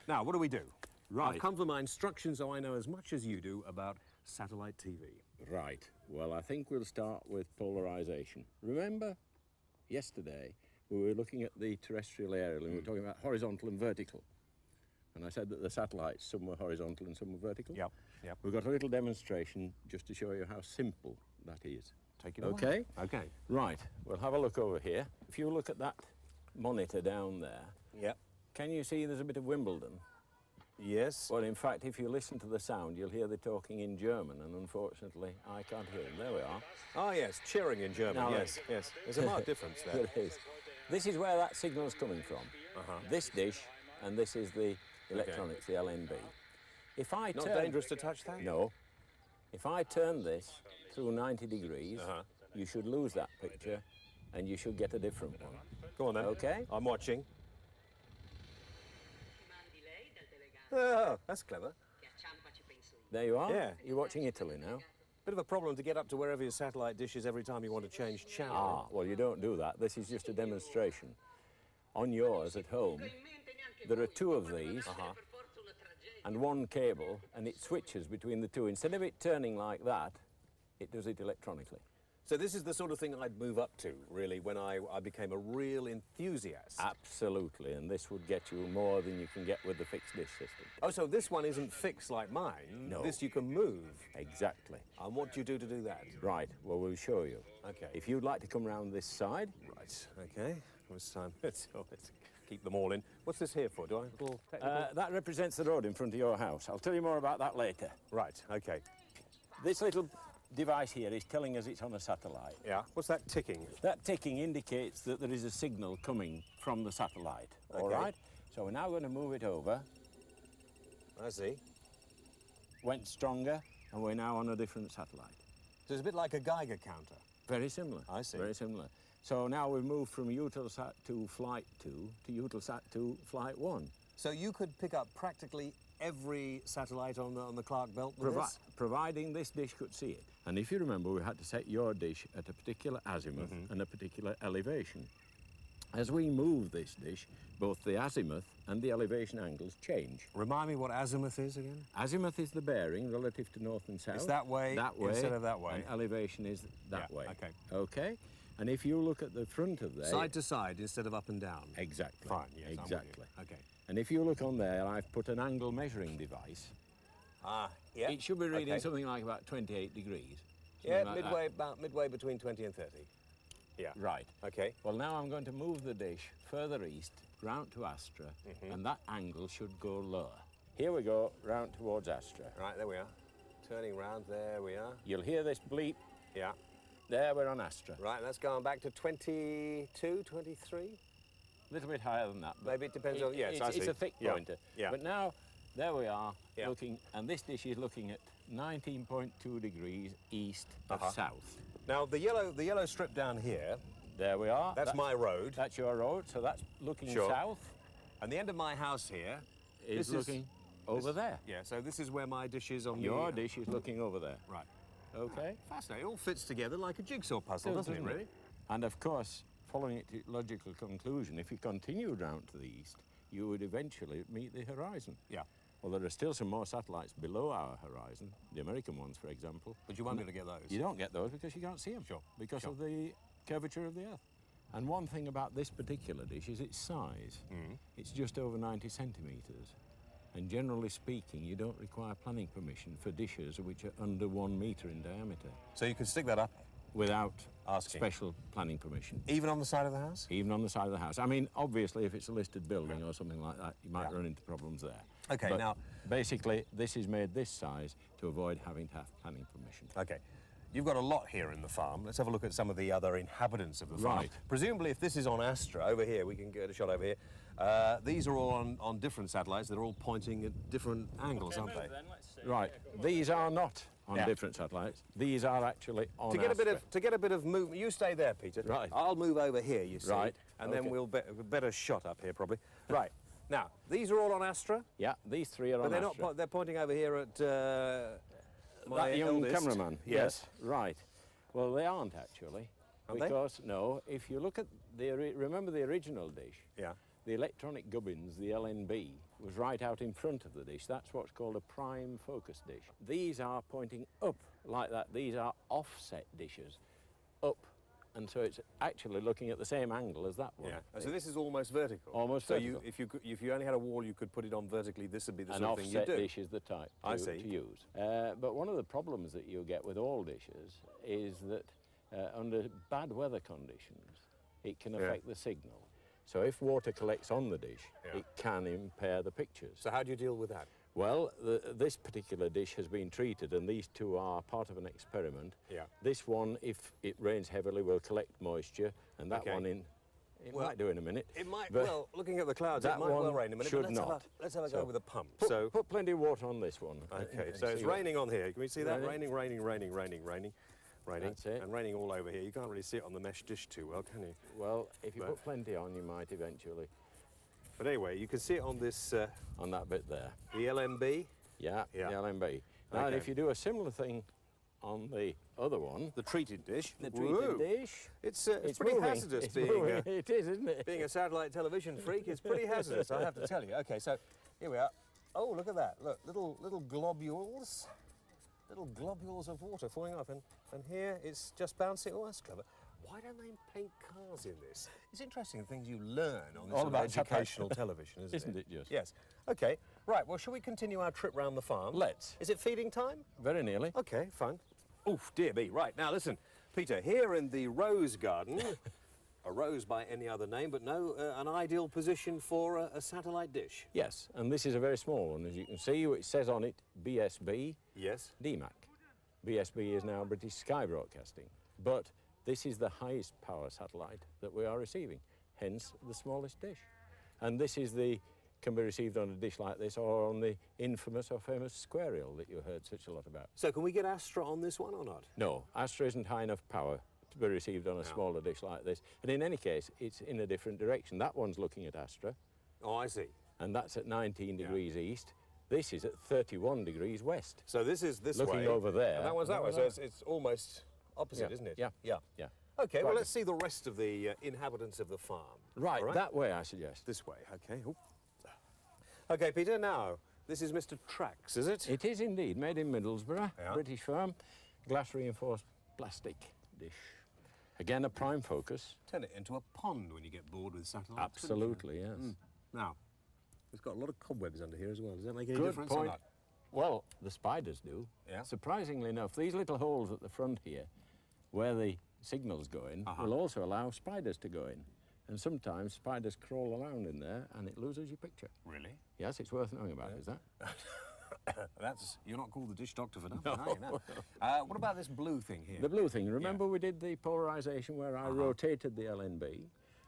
Now, what do we do? Right. I've come for my instructions so I know as much as you do about satellite TV. Right. Well, I think we'll start with polarization. Remember? yesterday we were looking at the terrestrial aerial and we were talking about horizontal and vertical. And I said that the satellites, some were horizontal and some were vertical. Yep, yep. We've got a little demonstration just to show you how simple that is. Take it away. Okay? Okay. Right, we'll have a look over here. If you look at that monitor down there, Yep. can you see there's a bit of Wimbledon? Yes. Well, in fact, if you listen to the sound, you'll hear they're talking in German, and unfortunately, I can't hear them. There we are. Oh, yes, cheering in German. Now, yes, yes. There's a marked difference there. There is. This is where that signal's coming from. This dish, and this is the electronics, the LNB. If I Not turn... dangerous to touch that? No. If I turn this through 90 degrees, you should lose that picture, and you should get a different one. Go on then. Okay. I'm watching. Oh, that's clever. There you are. Yeah. You're watching Italy now. Bit of a problem to get up to wherever your satellite dish is every time you want to change channel. Ah, well, you don't do that. This is just a demonstration. On yours at home, there are two of these and one cable, and it switches between the two. Instead of it turning like that, it does it electronically. So this is the sort of thing I'd move up to, really, when I became a real enthusiast. Absolutely, and this would get you more than you can get with the fixed dish system. Oh, so this one isn't fixed like mine? No. This you can move? Exactly. And what do you do to do that? Right, well, we'll show you. Okay. If you'd like to come round this side. Right, okay. It's time. Let's keep them all in. What's this here for? Do I have a little technical... That represents the road in front of your house. I'll tell you more about that later. Right, okay. This little device here is telling us it's on a satellite. Yeah. What's that ticking? That ticking indicates that there is a signal coming from the satellite. All Okay. right? So we're now going to move it over. I see. Went stronger, and we're now on a different satellite. So it's a bit like a Geiger counter. Very similar. I see. Very similar. So now we've moved from Eutelsat 2 Flight 2 to Eutelsat 2 Flight 1. So you could pick up practically every satellite on the Clark belt with this? Providing this dish could see it. And if you remember, we had to set your dish at a particular azimuth and a particular elevation. As we move this dish, both the azimuth and the elevation angles change. Remind me what azimuth is again? Azimuth is the bearing relative to north and south. It's that way instead of that way. And elevation is that way. Okay. Okay? And if you look at the front of there... Side to side instead of up and down. Exactly. Fine, yes, I'm with exactly. you. Okay. And if you look on there, I've put an angle measuring device. Ah, yeah. It should be reading Okay. something like about 28 degrees. Yeah, something like that. about midway between 20 and 30. Yeah. Right. Okay. Well, now I'm going to move the dish further east, round to Astra, and that angle should go lower. Here we go, round towards Astra. Right, there we are. Turning round, there we are. You'll hear this bleep. Yeah. There, we're on Astra. Right, that's going back to 22, 23? A little bit higher than that. but Maybe it depends on... Yes, I see. It's a thick Yeah, pointer. yeah. But now, there we are, Yeah. looking, and this dish is looking at 19.2 degrees east of south. Now, the yellow strip down here, There we are. that's my road. That's your road, so that's looking Sure. south. And the end of my house here Is this looking over there. Yeah, so this is where my dish is on Your the... dish is looking over there. Right. Okay? Fascinating. It all fits together like a jigsaw puzzle, doesn't it, really? And of course, following it to logical conclusion, if you continued round to the east, you would eventually meet the horizon. Yeah. Well, there are still some more satellites below our horizon, the American ones, for example. But you won't be able to get those. You don't get those because you can't see them. Sure. Because Sure. of the curvature of the Earth. And one thing about this particular dish is its size. It's just over 90 centimetres. And generally speaking, you don't require planning permission for dishes which are under 1 metre in diameter So you can stick that up, without Asking. special planning permission. even on the side of the house? Even on the side of the house. I mean, obviously, if it's a listed building or something like that, you might run into problems there. Okay, But now- basically, this is made this size to avoid having to have planning permission. Okay. You've got a lot here in the farm. Let's have a look at some of the other inhabitants of the farm. Right. Presumably, if this is on Astra, over here, we can get a shot over here. These are all on different satellites. They're all pointing at different angles, aren't they? Right. These are not on Yeah. different satellites. These are actually on To get Astra. a bit of movement, you stay there, Peter. Right. I'll move over here, you see. Right. And then Okay. we'll better shot up here, probably. Right. Now, these are all on Astra, Yeah, these three are but on they're Astra. not. They're pointing over here at my That young eldest. cameraman. Yes. Right. Well, they aren't actually. Aren't they? Because, no, if you look at remember the original dish? Yeah. The electronic gubbins, the LNB, was right out in front of the dish. That's what's called a prime focus dish. These are pointing up like that. These are offset dishes, up and so it's actually looking at the same angle as that one. Yeah. So this is almost vertical. Almost so vertical. if you only had a wall you could put it on vertically, this would be the An sort of thing you offset do. dish is the type to use. But one of the problems that you get with all dishes is that under bad weather conditions, it can affect the signal. So if water collects on the dish, it can impair the pictures. So how do you deal with that? Well, this particular dish has been treated, and these two are part of an experiment. Yeah. This one, if it rains heavily, will collect moisture, and that one might do in a minute. It might, but well, looking at the clouds, that it might one well rain in a minute. should But not. let's have a go with a pump. Put plenty of water on this one. Okay, and so it's see what- raining on here. Can we see that? Raining. Raining. That's it. And raining all over here. You can't really see it on the mesh dish too well, can you? Well, if you put plenty on, you might eventually. But anyway, you can see it on this, On that bit there. the LMB. Yeah, Yeah. the LMB. Now, Okay. if you do a similar thing on the other one, The treated dish. the treated dish, It's pretty moving. hazardous It's being moving. It is, isn't it? being a satellite television freak. It's pretty hazardous, I have to tell you. Okay, so here we are. Oh, look at that. Look, little globules. Little globules of water falling off. And here it's just bouncing. Oh, that's clever. Why don't they paint cars in this? It's interesting the things you learn on this All sort of about educational television, isn't Isn't it just? Yes. Okay. Right, well, shall we continue our trip round the farm? Let's. Is it feeding time? Very nearly. Okay, fine. Oof, dear me. Right, now listen, Peter, here in the rose garden, a rose by any other name, but no, an ideal position for a satellite dish. Yes, and this is a very small one, as you can see. It says on it BSB, Yes. DMAC. BSB is now British Sky Broadcasting, but this is the highest power satellite that we are receiving, hence the smallest dish. And this can be received on a dish like this or on the infamous or famous squarial that you heard such a lot about. So can we get Astra on this one or not? No, Astra isn't high enough power to be received on a smaller dish like this. And in any case, it's in a different direction. That one's looking at Astra, Oh, I see. and that's at 19 degrees east. This is at 31 degrees west. So this is this Looking way. over there. And that one's that way, so it's almost opposite, Yeah, isn't it? yeah, Yeah. yeah. Okay, well, Right. let's see the rest of the inhabitants of the farm. Right, All that way, I suggest. This way, okay. Oop. Okay, Peter, now, this is Mr. Trax, is it? It is indeed made in Middlesbrough, Yeah. British firm, glass reinforced plastic dish. Again, a prime focus. Turn it into a pond when you get bored with satellites. Absolutely, yes. Now, it's got a lot of cobwebs under here as well. Does that make any Good difference or point. not? Well, the spiders do. Yeah. Surprisingly enough, these little holes at the front here, where the signals go in, will also allow spiders to go in. And sometimes spiders crawl around in there and it loses your picture. Really? Yes, it's worth knowing about, is that? You're not called the dish doctor for nothing, are you? No. What about this blue thing here? The blue thing, remember we did the polarization where I rotated the LNB?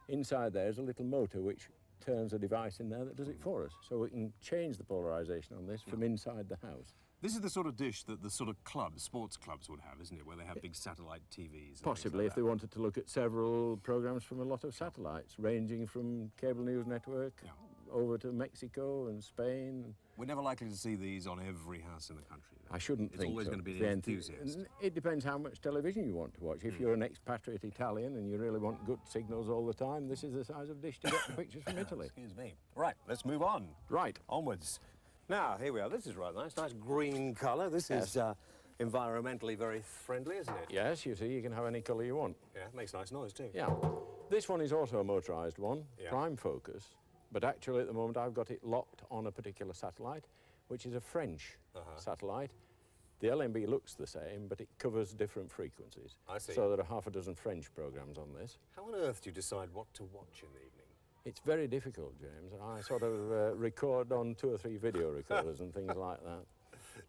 Inside there is a little motor which turns a device in there that does it for us. So we can change the polarization on this from inside the house. This is the sort of dish that the sort of clubs, sports clubs would have, isn't it? Where they have big satellite TVs. and Possibly things if they wanted to look at several programs from a lot of satellites, ranging from cable news network over to Mexico and Spain. We're never likely to see these on every house in the country. though. I shouldn't It's think always so. going to be The an ent- enthusiast. It depends how much television you want to watch. If you're an expatriate Italian and you really want good signals all the time, this is the size of dish to get the pictures from Italy. Excuse me. Right, let's move on. Right. Onwards. Now, here we are. This is rather nice. Nice green colour. This is environmentally very friendly, isn't it? Yes, you see, you can have any colour you want. Yeah, it makes nice noise too. Yeah. This one is also a motorised one, Yeah. prime focus, but actually at the moment I've got it locked on a particular satellite, which is a French satellite. The LMB looks the same, but it covers different frequencies. I see. So there are half a dozen French programmes on this. How on earth do you decide what to watch in the evening? It's very difficult, James. I sort of record on 2 or 3 video recorders and things like that.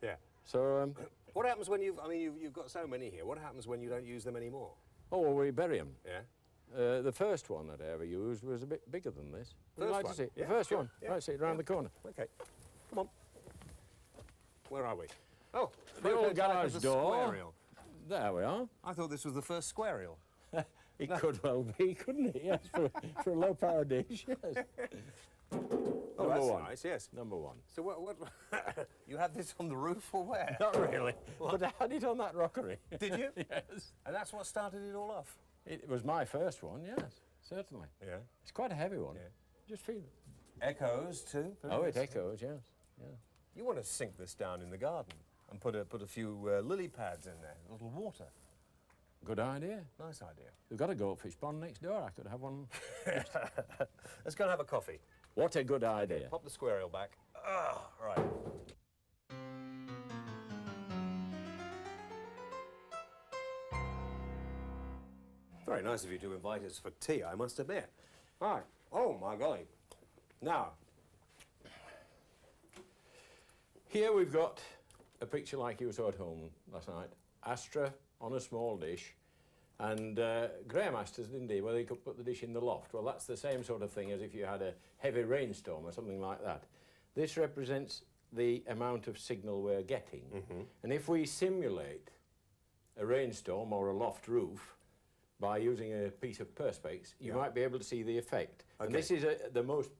Yeah. So, What happens when you've got so many here? What happens when you don't use them anymore? oh, well, we bury them. Yeah. The first one that I ever used was a bit bigger than this. Would you First like one? to see it? Yeah, The first sure. one. Yeah, Right, see it round the corner. Okay. Come on. Where are we? Oh, The old prototype of garage the door. squarial. There we are. I thought this was the first squarial. It could well be, couldn't it? Yes, for a low power dish, yes. Oh, Number that's one. nice, yes. Number one. So what you had this on the roof or where? Not really, but I had it on that rockery. Did you? Yes. And that's what started it all off? It was my first one, yes, certainly. Yeah. It's quite a heavy one. Yeah. Just feel it. Echoes too? Oh, it echoes, yes. Yeah. You want to sink this down in the garden and put a few lily pads in there, a little water. Good idea. Nice idea. We've got a goldfish pond next door. I could have one. Let's go and have a coffee. What a good idea. Pop the square eel back. Ah, right. Very nice of you to invite us for tea, I must admit. Right. Oh, my golly. Now, Here we've got a picture like you saw at home last night. Astra on a small dish. And Graham asked us, didn't he, whether he could put the dish in the loft. Well, that's the same sort of thing as if you had a heavy rainstorm or something like that. This represents the amount of signal we're getting. And if we simulate a rainstorm or a loft roof by using a piece of perspex, you might be able to see the effect. Okay. And this is the most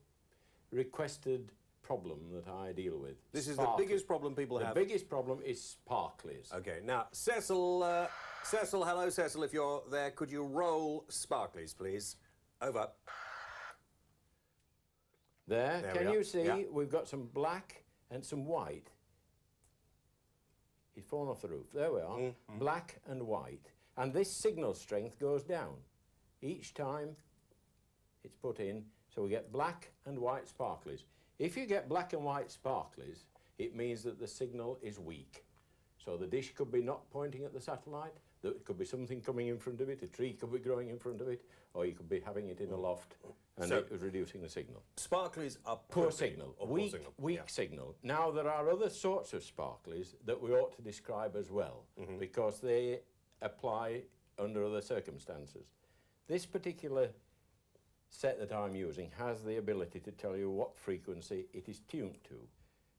requested problem that I deal with. this is the biggest problem people have. The biggest problem is sparklies. Okay, now, Cecil, hello, Cecil, if you're there, could you roll sparklies, please? Over. There, There we can are. you see Yeah. we've got some black and some white. He's fallen off the roof. There we are. Black and white. And this signal strength goes down each time it's put in. So we get black and white sparklies. If you get black and white sparklies, it means that the signal is weak. So the dish could be not pointing at the satellite, there could be something coming in front of it, a tree could be growing in front of it, or you could be having it in a loft and So- it was reducing the signal. Sparklies are Poor signal, Or poor weak, signal. weak Yeah. signal. Now there are other sorts of sparklies that we ought to describe as well, because they apply under other circumstances. This particular set that I'm using has the ability to tell you what frequency it is tuned to.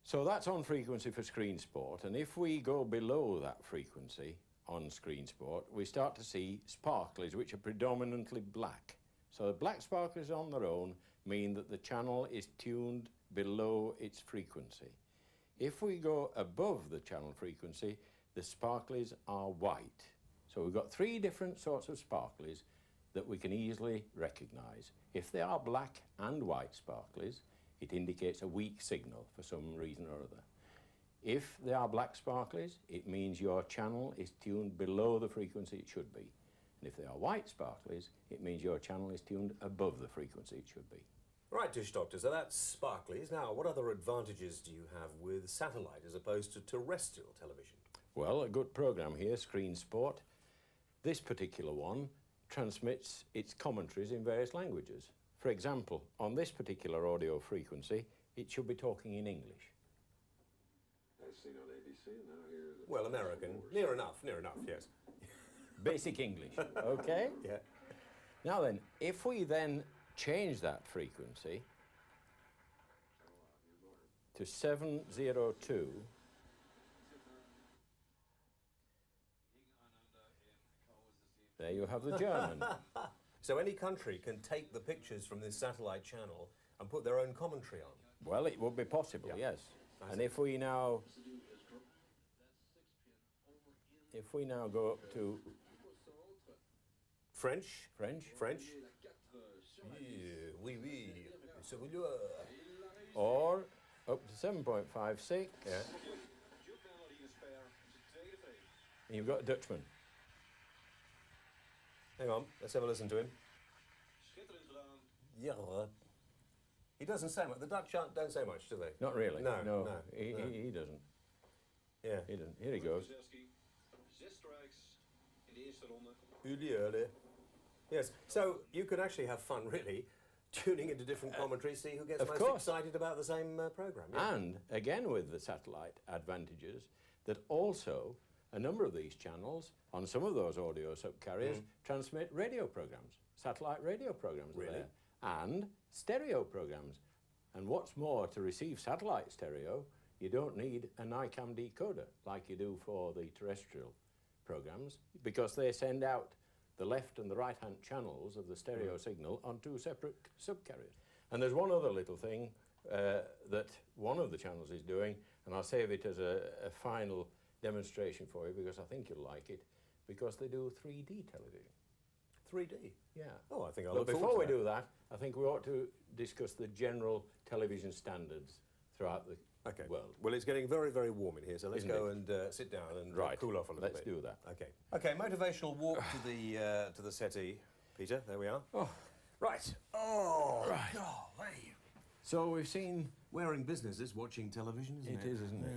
So that's on frequency for screen sport, and if we go below that frequency on screen sport, we start to see sparklies which are predominantly black. So the black sparklies on their own mean that the channel is tuned below its frequency. If we go above the channel frequency, the sparklies are white. So we've got three different sorts of sparklies that we can easily recognise. If they are black and white sparklies, it indicates a weak signal for some reason or other. If they are black sparklies, it means your channel is tuned below the frequency it should be. And if they are white sparklies, it means your channel is tuned above the frequency it should be. Right, Dish Doctor, so that's sparklies. Now, what other advantages do you have with satellite as opposed to terrestrial television? Well, a good programme here, Screen Sport. This particular one transmits its commentaries in various languages. For example, on this particular audio frequency, it should be talking in English. Well, American. Near enough, yes. Basic English, okay? Yeah. Now then, if we then change that frequency to 702, there you have the German. So any country can take the pictures from this satellite channel and put their own commentary on. Well, it would be possible, Yeah. yes. And if we now go up to French? French, French? Yeah, oui, oui. C'est voulu. or up to 7.56, Yeah. and you've got a Dutchman. Hang on, let's have a listen to him. Yeah. He doesn't say much. The Dutch don't say much, do they? Not really. No, no, no, he, no. He doesn't. Yeah. He doesn't. Here he goes. Yes. So you could actually have fun, really, tuning into different commentaries, see who gets of most course. excited about the same programme. Yeah. And again with the satellite advantages, that also a number of these channels on some of those audio subcarriers transmit radio programs, satellite radio programs are Really? there, and stereo programs. And what's more, to receive satellite stereo, you don't need a NICAM decoder like you do for the terrestrial programs, because they send out the left and the right-hand channels of the stereo signal on two separate subcarriers. And there's one other little thing that one of the channels is doing, and I'll save it as a final demonstration for you because I think you'll like it, because they do 3D television. 3D. Yeah. Oh, I think I'll But look forward before to we do that, I think we ought to discuss the general television standards throughout the Okay. world. Well, it's getting very, very warm in here, so let's Isn't go it? and sit down and Right. cool off a little Let's bit. do that. Okay. Okay. Motivational walk to the settee, Peter. There we are. Oh. Right. Oh. Right. Golly. So we've seen... Wearing business is watching television, isn't it? It is, isn't it?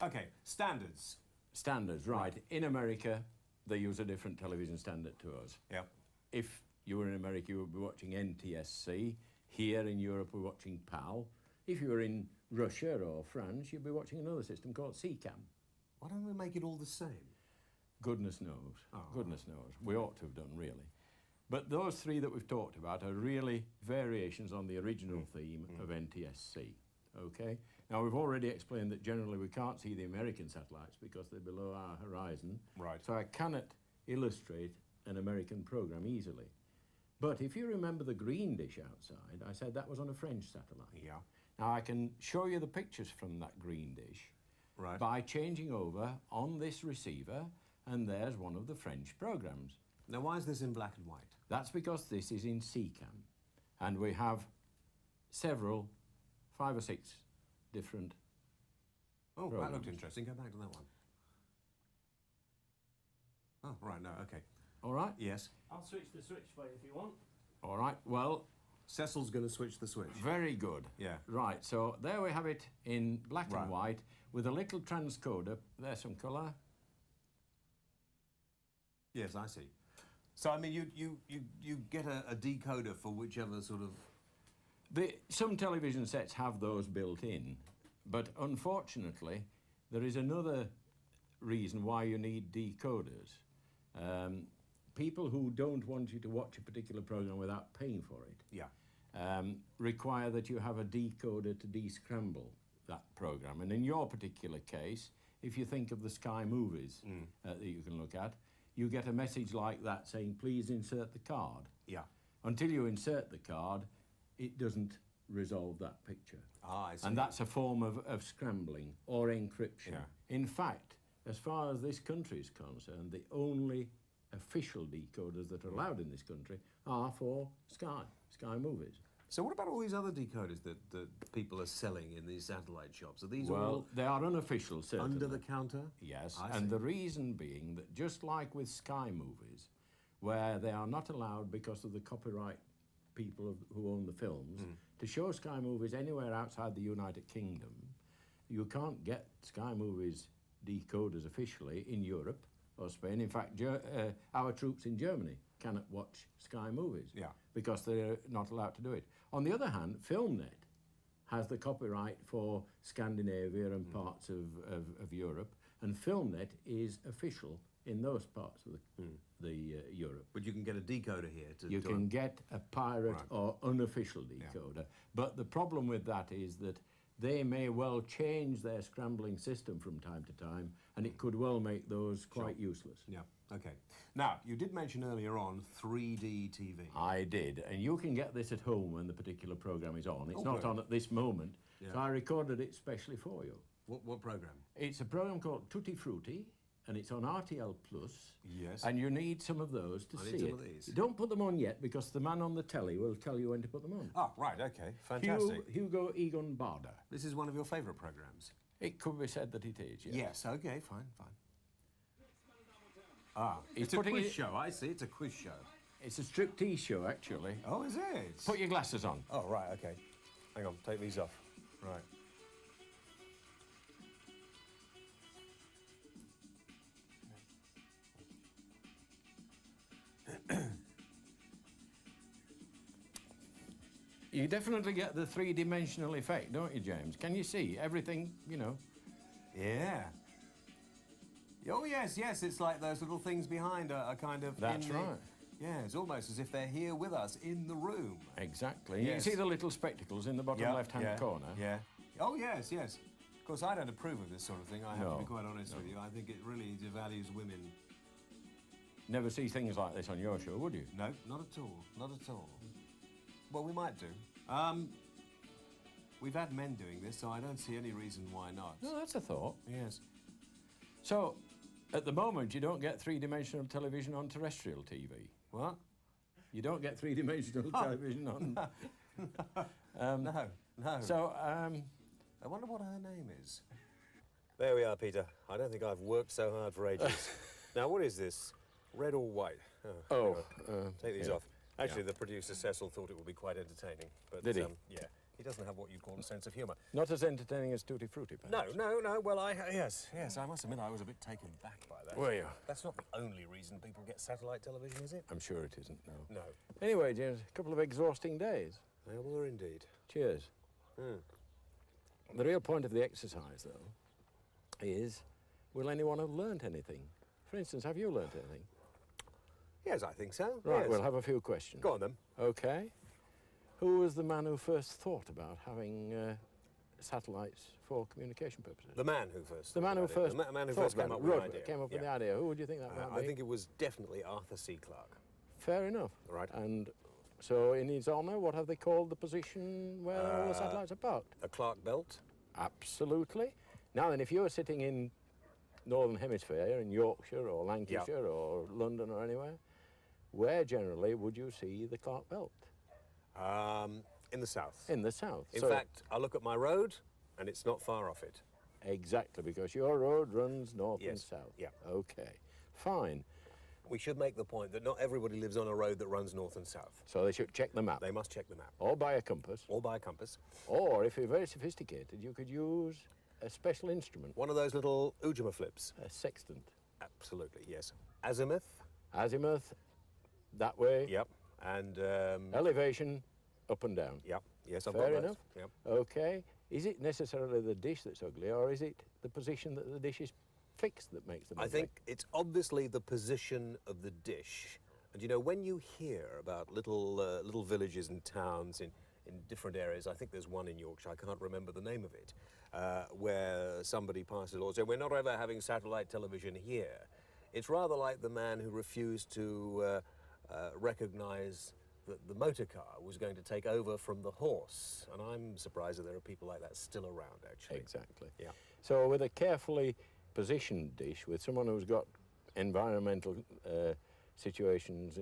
Yeah. Okay. Standards. Standards, right. In America, they use a different television standard to us. Yeah. If you were in America, you would be watching NTSC. Here in Europe, we're watching PAL. If you were in Russia or France, you'd be watching another system called CCAM. Why don't we make it all the same? Goodness knows. Oh. Goodness knows. We ought to have done, really. But those three that we've talked about are really variations on the original theme of NTSC. Okay? Now, we've already explained that generally we can't see the American satellites because they're below our horizon. Right. So I cannot illustrate an American program easily. But if you remember the green dish outside, I said that was on a French satellite. Yeah. Now, I can show you the pictures from that green dish Right. by changing over on this receiver, and there's one of the French programs. Now, why is this in black and white? That's because this is in CCAM, and we have several, 5 or 6 different Oh, that programs. looked interesting. Go back to that one. Oh, right. No. Okay. All right? Yes. I'll switch the switch for you if you want. All right, well, Cecil's going to switch the switch. very good. Yeah. Right, so there we have it in black Right. and white with a little transcoder. There's some colour. Yes, I see. So, I mean, you get a decoder for whichever sort of... Some television sets have those built in, but unfortunately, there is another reason why you need decoders. People who don't want you to watch a particular program without paying for it Yeah. require that you have a decoder to descramble that program. And in your particular case, if you think of the Sky movies that you can look at, you get a message like that saying, please insert the card. Yeah. Until you insert the card, it doesn't resolve that picture. Ah, I see. And that's a form of scrambling or encryption. Yeah. In fact, as far as this country is concerned, the only official decoders that are allowed in this country are for Sky movies. So what about all these other decoders that people are selling in these satellite shops? Are these Well, all they are unofficial, certainly. under the counter? Yes, I and see. the reason being that just like with Sky movies, where they are not allowed because of the copyright people who own the films, to show Sky movies anywhere outside the United Kingdom, you can't get Sky movies decoders officially in Europe or Spain. In fact, our troops in Germany cannot watch Sky movies Yeah. because they're not allowed to do it. On the other hand, FilmNet has the copyright for Scandinavia and parts of Europe, and FilmNet is official in those parts of the Europe. But you can get a decoder here to... You can get a pirate Right. or unofficial decoder, but the problem with that is that they may well change their scrambling system from time to time, and it could well make those quite useless. Yeah, okay. Now, you did mention earlier on 3D TV. I did, and you can get this at home when the particular program is on. It's Oh, not great. on at this moment, Yeah. so I recorded it specially for you. What program? It's a program called Tutti Frutti, and it's on RTL Plus. Yes. And you need some of those to I see need some it. of these. Don't put them on yet, because the man on the telly will tell you when to put them on. Oh, right, okay. Fantastic. Hugo Egon Barder. This is one of your favourite programmes? It could be said that it is, yes. Yes, okay, fine. Ah, He's it's a putting quiz it- show, I see, it's a quiz show. It's a striptease show, actually. Oh, is it? Put your glasses on. Oh, right, okay. Hang on, take these off. Right. You definitely get the three-dimensional effect, don't you, James? Can you see everything, you know? Yeah. Oh, yes, it's like those little things behind are kind of... That's in the- right. Yeah, it's almost as if they're here with us in the room. Exactly. You Yes. can see the little spectacles in the bottom Yeah, left-hand yeah, corner. Yeah. Oh, yes. Of course, I don't approve of this sort of thing, I have No, to be quite honest with you. I think it really devalues women. Never see things like this on your show, would you? No, not at all. Not at all. Well, we might do. We've had men doing this, so I don't see any reason why not. No, that's a thought. Yes. So, at the moment, you don't get three-dimensional television on terrestrial TV. What? You don't get three-dimensional television on... No. So, I wonder what her name is. There we are, Peter. I don't think I've worked so hard for ages. Now, what is this? Red or white? Take these off. Actually, the producer, Cecil, thought it would be quite entertaining. But, did he? Yeah. He doesn't have what you'd call a sense of humour. Not as entertaining as Tutti Frutti, perhaps? No. Well, yes, I must admit I was a bit taken back by that. Were you? That's not the only reason people get satellite television, is it? I'm sure it isn't, no. No. Anyway, James, a couple of exhausting days. They were indeed. Cheers. The real point of the exercise, though, is will anyone have learnt anything? For instance, have you learnt anything? Yes, I think so. Right, yes. we'll have a few questions. Go on, then. OK. Who was the man who first thought about having satellites for communication purposes? The man who first. The man who first. The man who first came up with the idea. Came up with the idea. Who would you think that might be? I think it was definitely Arthur C. Clarke. Fair enough. Right. And so, in his honour, what have they called the position where all the satellites are parked? A Clarke belt. Absolutely. Now then, if you're sitting in Northern Hemisphere, in Yorkshire or Lancashire or London or anywhere, where generally would you see the Clarke belt? In the south. In the south. In fact, I look at my road, and it's not far off it. Exactly, because your road runs north and Yes. south. Yeah. Okay. Fine. We should make the point that not everybody lives on a road that runs north and south. So they should check the map. They must check the map. Or buy a compass. Or by a compass. Or, if you're very sophisticated, you could use a special instrument. One of those little Ujima flips. A sextant. Absolutely, yes. Azimuth. Azimuth, that way. Yep. And, Elevation, up and down. Yep. Yes, I've Fair got those. enough. Yep. Okay. Is it necessarily the dish that's ugly, or is it the position that the dish is fixed that makes them I ugly? think it's obviously the position of the dish. And you know, when you hear about little villages and towns in different areas, I think there's one in Yorkshire, I can't remember the name of it, where somebody passes a law saying, we're not ever having satellite television here. It's rather like the man who refused to recognise that the motor car was going to take over from the horse. And I'm surprised that there are people like that still around, actually. Exactly. Yeah. So with a carefully positioned dish, with someone who's got environmental situations,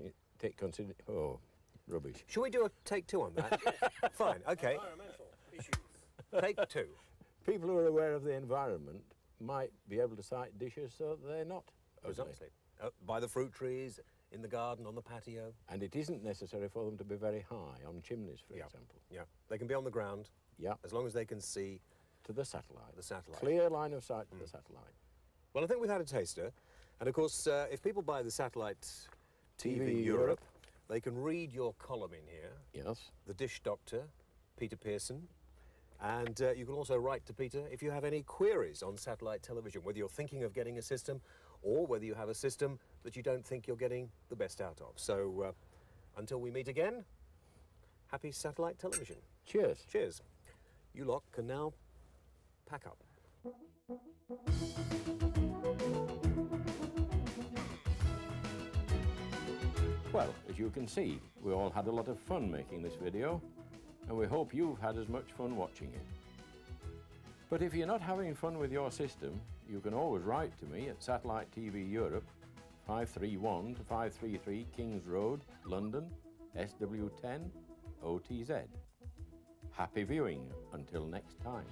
oh, rubbish. Shall we do a take two on that? Fine, okay. Environmental issues. Take two. People who are aware of the environment might be able to cite dishes so that they're not ugly. Precisely. By the fruit trees, in the garden, on the patio. And it isn't necessary for them to be very high, on chimneys, for Yeah. example. Yeah. They can be on the ground, Yeah, as long as they can see to the satellite. the satellite. Clear line of sight to the satellite. Well, I think we've had a taster. And of course, if people buy the satellite TV TV Europe, Europe. they can read your column in here, Yes. The Dish Doctor, Peter Pearson. And you can also write to Peter if you have any queries on satellite television, whether you're thinking of getting a system or whether you have a system that you don't think you're getting the best out of. So until we meet again, happy satellite television. Cheers. Cheers. You lot can now pack up. Well, as you can see, we all had a lot of fun making this video, and we hope you've had as much fun watching it. But if you're not having fun with your system, you can always write to me at Satellite TV Europe, 531 to 533 Kings Road, London, SW10 OTZ. Happy viewing until next time.